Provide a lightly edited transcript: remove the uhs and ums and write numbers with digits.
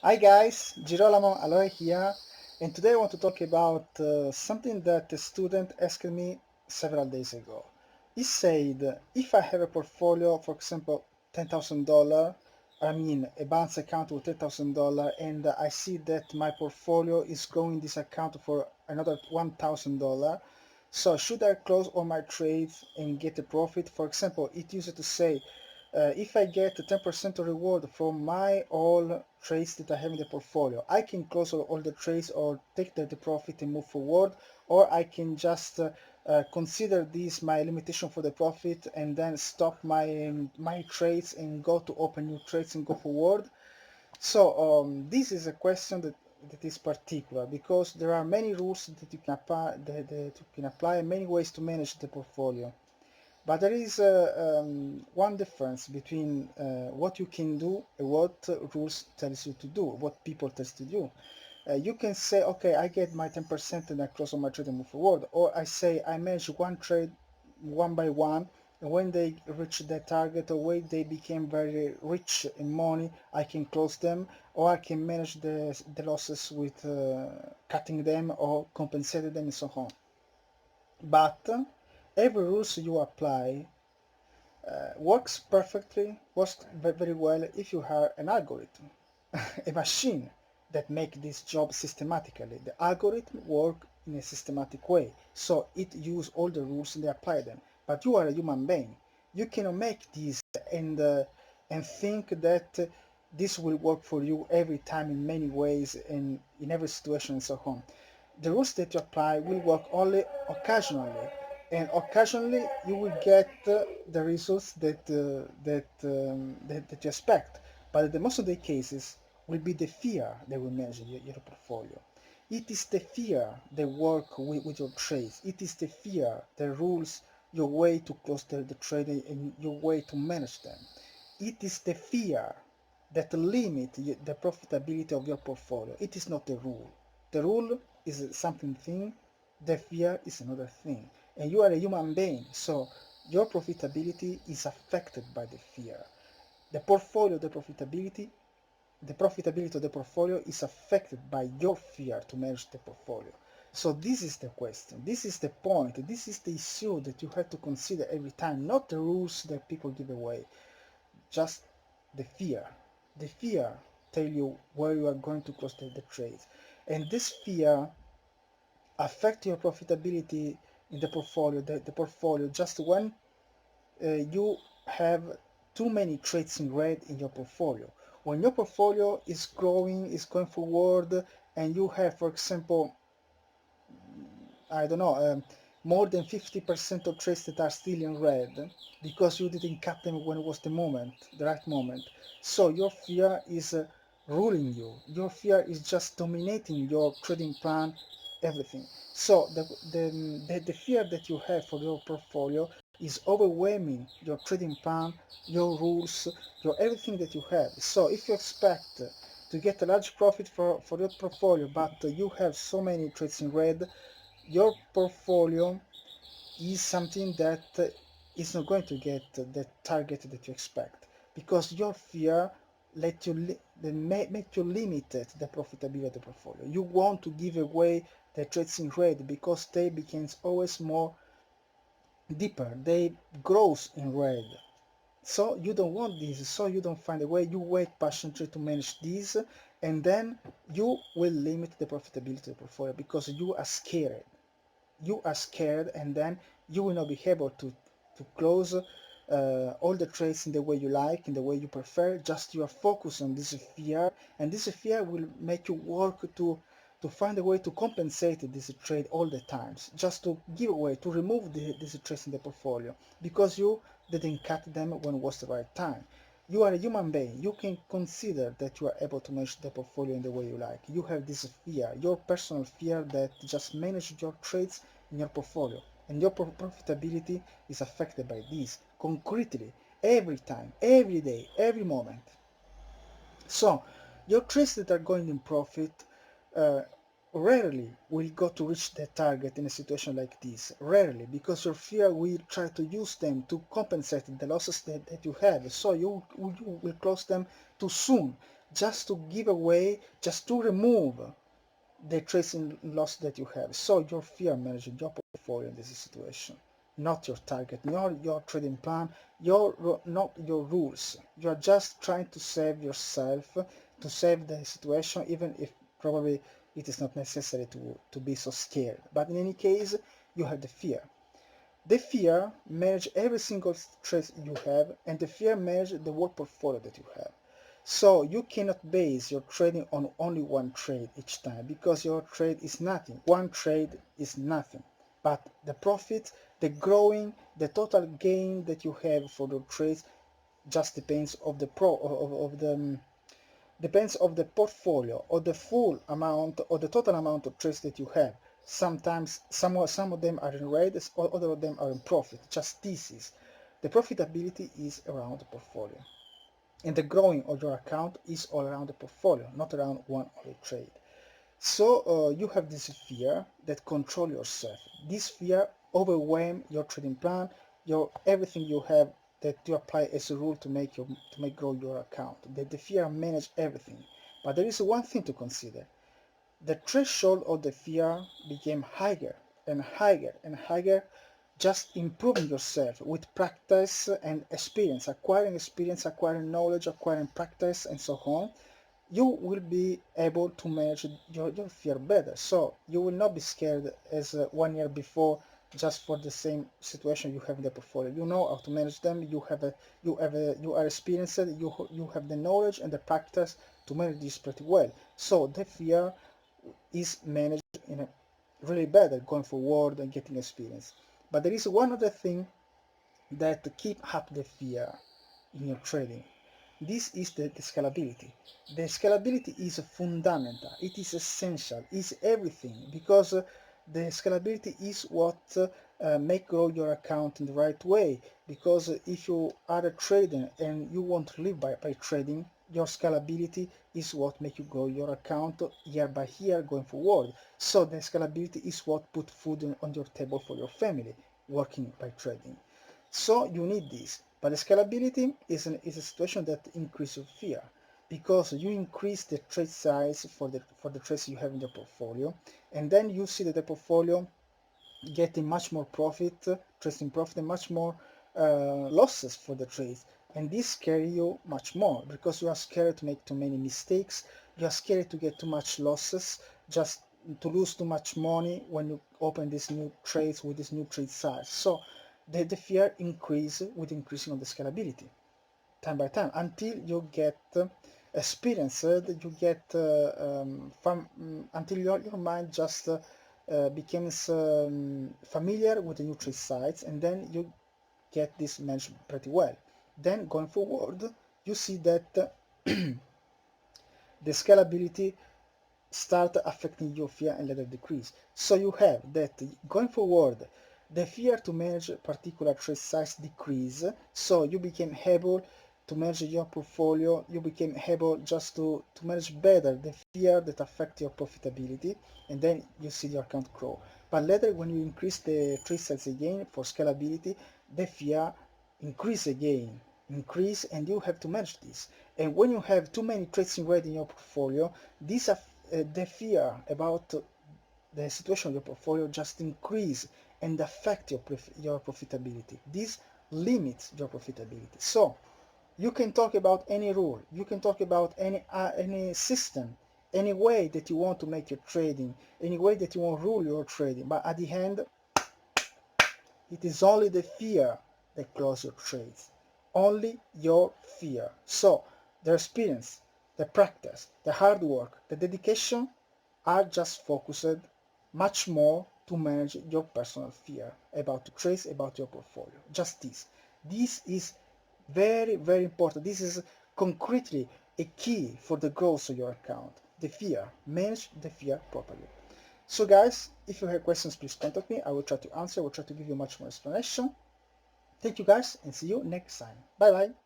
Hi guys, Girolamo Aloe here, and today I want to talk about something that a student asked me several days ago. He said, if I have a portfolio, for example, $10,000, a balance account with $10,000, and I see that my portfolio is growing this account for another $1,000, so should I close all my trades and get a profit? For example, it used to say, if I get 10% reward from my all trades that I have in the portfolio, I can close all the trades or take the profit and move forward, or I can just consider this my limitation for the profit and then stop my trades and go to open new trades and go forward. So this is a question that is particular because there are many rules that you can apply, that you can apply and many ways to manage the portfolio. But there is one difference between what you can do and what rules tells you to do, what people tells to do. You can say, okay, I get my 10% and I close on my trade and move forward. Or I say I manage one trade one by one, and when they reach their target or when they became very rich in money, I can close them, or I can manage the losses with cutting them or compensating them and so on. But every rules you apply works perfectly, works very well if you have an algorithm, a machine that make this job systematically. The algorithm work in a systematic way, so it use all the rules and they apply them. But you are a human being. You cannot make this and think that this will work for you every time in many ways and in every situation and so on. The rules that you apply will work only occasionally, and occasionally you will get the results that you expect. But the most of the cases will be the fear that will manage your portfolio. It is the fear that work with your trades. It is the fear that rules your way to close the trade and your way to manage them. It is the fear that limit the profitability of your portfolio. It is not the rule. The rule is something thing, the fear is another thing. And you are a human being, so your profitability is affected by the fear. The portfolio, the profitability of the portfolio is affected by your fear to manage the portfolio. So this is the question, this is the point, this is the issue that you have to consider every time, not the rules that people give away, just the fear. The fear tell you where you are going to close the trades. And this fear affect your profitability in the portfolio, the portfolio just when you have too many trades in red in your portfolio. When your portfolio is growing, is going forward, and you have, for example, I don't know, more than 50% of trades that are still in red because you didn't cut them when it was the moment, the right moment. So your fear is ruling you. Your fear is just dominating your trading plan, everything. So the fear that you have for your portfolio is overwhelming your trading plan, your rules, your everything that you have. So if you expect to get a large profit for your portfolio, but you have so many trades in red, your portfolio is something that is not going to get the target that you expect because your fear let you make you limited the profitability of the portfolio. You want to give away the trades in red because they becomes always more deeper, they grows in red. So you don't want this, so you don't find a way, you wait patiently to manage this, and then you will limit the profitability of the portfolio because you are scared. You are scared, and then you will not be able to close all the trades in the way you like, in the way you prefer. Just you are focused on this fear, and this fear will make you work to find a way to compensate this trade all the times, just to give away, to remove these trades in the portfolio because you didn't cut them when it was the right time. You are a human being. You can consider that you are able to manage the portfolio in the way you like. You have this fear, your personal fear that just manage your trades in your portfolio. And your profitability is affected by this concretely every time, every day, every moment. So your trades that are going in profit uh, rarely will go to reach the target in a situation like this. Rarely, because your fear will try to use them to compensate the losses that you have. So you will close them too soon. just to give away, just to remove the tracing loss that you have. So your fear managing your portfolio in this situation, not your target, not your trading plan, not your rules. You are just trying to save yourself, to save the situation, even if probably it is not necessary to be so scared. But in any case, you have the fear. The fear manage every single trade you have, and the fear manage the whole portfolio that you have. So you cannot base your trading on only one trade each time, because your trade is nothing. One trade is nothing. But the profit, the growing, the total gain that you have for the trades just depends of the depends of the portfolio or the full amount or the total amount of trades that you have. Sometimes some of them are in red, other of them are in profit. Just this is the profitability is around the portfolio, and the growing of your account is all around the portfolio, not around one only trade. So you have this fear that control yourself. This fear overwhelm your trading plan, your everything you have that you apply as a rule to make grow your account. The fear manage everything. But there is one thing to consider. The threshold of the fear became higher and higher and higher, just improving yourself with practice and experience, acquiring knowledge, acquiring practice, and so on. You will be able to manage your fear better. So you will not be scared as 1 year before, just for the same situation you have in the portfolio. You know how to manage them. You are experienced. You have the knowledge and the practice to manage this pretty well. So the fear is managed in a really better going forward and getting experience. But there is one other thing that keep up the fear in your trading. This is the scalability. The scalability is fundamental. It is essential. It's everything, because the scalability is what make grow your account in the right way. Because if you are a trader and you want to live by trading, your scalability is what make you grow your account year by year going forward. So the scalability is what put food on your table for your family working by trading. So you need this. But the scalability is a situation that increases your fear, because you increase the trade size for the trades you have in the portfolio, and then you see that the portfolio getting much more profit, trading profit, and much more losses for the trades. And this scares you much more, because you are scared to make too many mistakes, you are scared to get too much losses, just to lose too much money when you open these new trades with this new trade size. So the fear increase with increasing of the scalability time by time, until you get experienced, you get until your mind just becomes familiar with the new trade sites, and then you get this managed pretty well. Then going forward, you see that the scalability start affecting your fear and later decrease. So you have that going forward, the fear to manage particular trade size decrease, so you became able to manage your portfolio, you became able just to manage better the fear that affect your profitability, and then you see your account grow. But later, when you increase the trade size again for scalability, the fear increase again, and you have to manage this. And when you have too many trades in red in your portfolio, this the fear about the situation of your portfolio just increase and affect your profitability. This limits your profitability. So you can talk about any rule, you can talk about any system, any way that you want to make your trading, any way that you want to rule your trading, but at the end, it is only the fear that closes your trades. Only your fear. So the experience, the practice, the hard work, the dedication are just focused much more to manage your personal fear about the trades, about your portfolio. Just this. This is very, very important. This is concretely a key for the growth of your account. The fear. Manage the fear properly. So guys, if you have questions, please contact me. I will try to answer. I will try to give you much more explanation. Thank you guys, and see you next time. Bye bye.